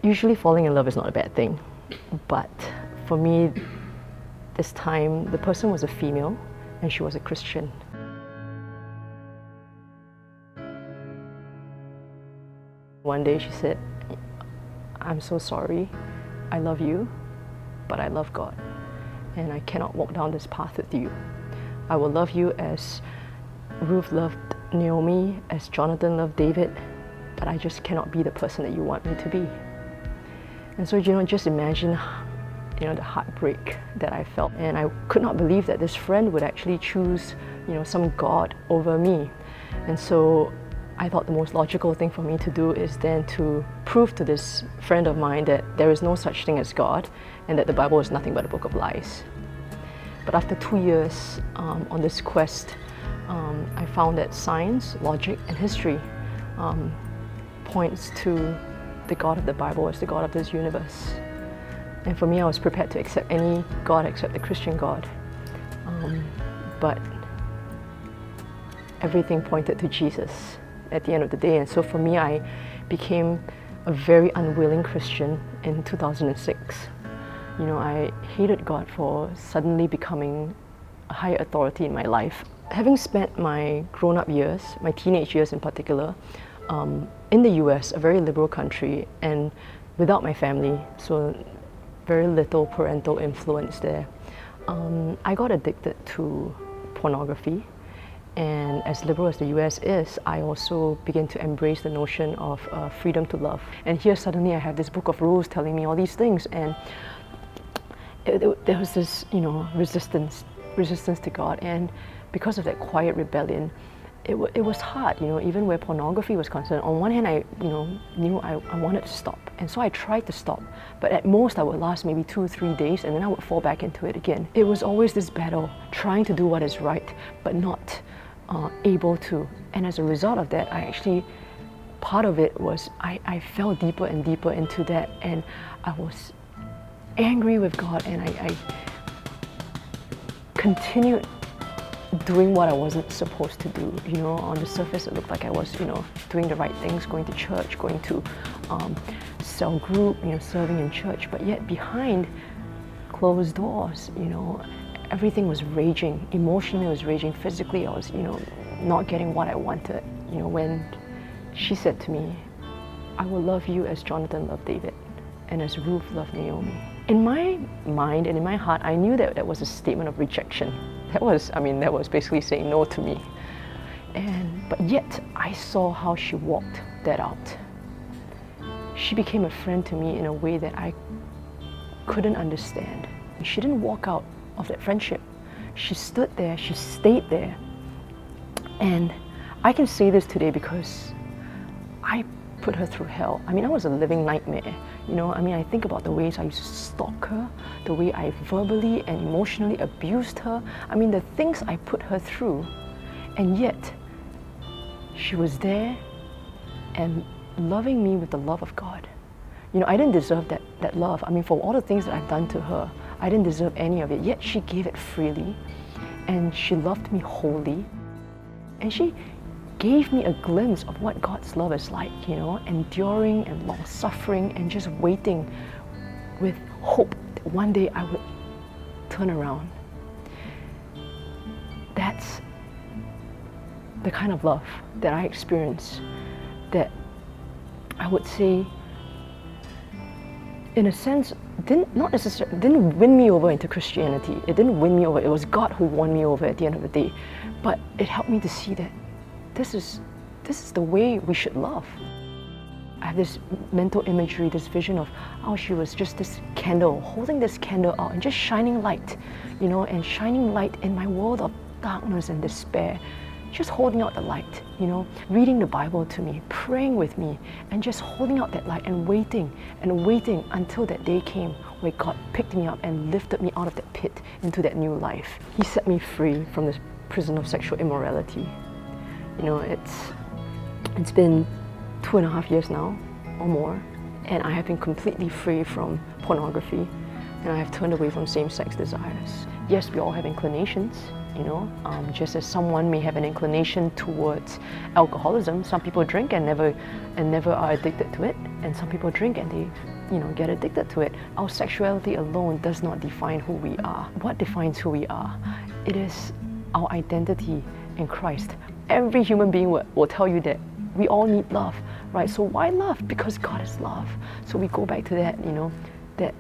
Usually falling in love is not a bad thing, but for me, this time, the person was a female and she was a Christian. One day she said, "I'm so sorry, I love you, but I love God, and I cannot walk down this path with you. I will love you as Ruth loved Naomi, as Jonathan loved David, but I just cannot be the person that you want me to be." And so, just imagine, the heartbreak that I felt. And I could not believe that this friend would actually choose, some God over me. And so I thought the most logical thing for me to do is then to prove to this friend of mine that there is no such thing as God and that the Bible is nothing but a book of lies. But after 2 years on this quest, I found that science, logic, and history points to the God of the Bible as the God of this universe. And for me, I was prepared to accept any God except the Christian God. But everything pointed to Jesus at the end of the day. And so for me, I became a very unwilling Christian in 2006. I hated God for suddenly becoming a higher authority in my life. Having spent my grown-up years, my teenage years in particular, in the US, a very liberal country, and without my family, so very little parental influence there, I got addicted to pornography. And as liberal as the US is, I also began to embrace the notion of freedom to love. And here suddenly I have this book of rules telling me all these things, and there was this, resistance to God. And because of that quiet rebellion, it was hard, even where pornography was concerned. On one hand, I knew I wanted to stop, and so I tried to stop, but at most I would last maybe 2 or 3 days, and then I would fall back into it again. It was always this battle, trying to do what is right, but not able to. And as a result of that, part of it was I fell deeper and deeper into that, and I was angry with God, and I continued doing what I wasn't supposed to do. On the surface it looked like I was, doing the right things, going to church, going to cell group, serving in church, but yet behind closed doors, everything was raging. Emotionally I was raging, physically I was, not getting what I wanted. When she said to me, "I will love you as Jonathan loved David and as Ruth loved Naomi." In my mind and in my heart, I knew that that was a statement of rejection. That was basically saying no to me. But yet, I saw how she walked that out. She became a friend to me in a way that I couldn't understand. She didn't walk out of that friendship. She stood there, she stayed there. And I can say this today because I put her through hell. I was a living nightmare. I think about the ways I used to stalk her, the way I verbally and emotionally abused her. The things I put her through, and yet she was there and loving me with the love of God. I didn't deserve that love. For all the things that I've done to her, I didn't deserve any of it, yet she gave it freely, and she loved me wholly, and she gave me a glimpse of what God's love is like, enduring and long-suffering and just waiting with hope that one day I would turn around. That's the kind of love that I experienced, that I would say, in a sense, didn't win me over into Christianity. It didn't win me over. It was God who won me over at the end of the day. But it helped me to see that this is the way we should love. I have this mental imagery, this vision of how she was just this candle, holding this candle out and just shining light, and shining light in my world of darkness and despair. Just holding out the light, reading the Bible to me, praying with me, and just holding out that light and waiting until that day came where God picked me up and lifted me out of that pit into that new life. He set me free from this prison of sexual immorality. It's been 2.5 years now or more, and I have been completely free from pornography, and I have turned away from same-sex desires. Yes, we all have inclinations, you know. Just as someone may have an inclination towards alcoholism, some people drink and never are addicted to it, and some people drink and they, you know, get addicted to it. Our sexuality alone does not define who we are. What defines who we are? It is our identity in Christ. Every human being will tell you that we all need love, right? So why love? Because God is love. So we go back to that, you know, that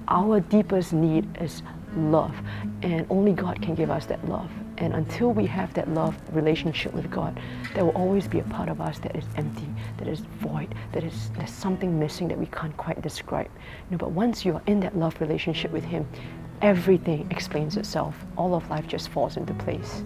our deepest need is love, and only God can give us that love. And until we have that love relationship with God, there will always be a part of us that is empty, that is void, there's something missing that we can't quite describe. You know, but once you are in that love relationship with Him, everything explains itself. All of life just falls into place.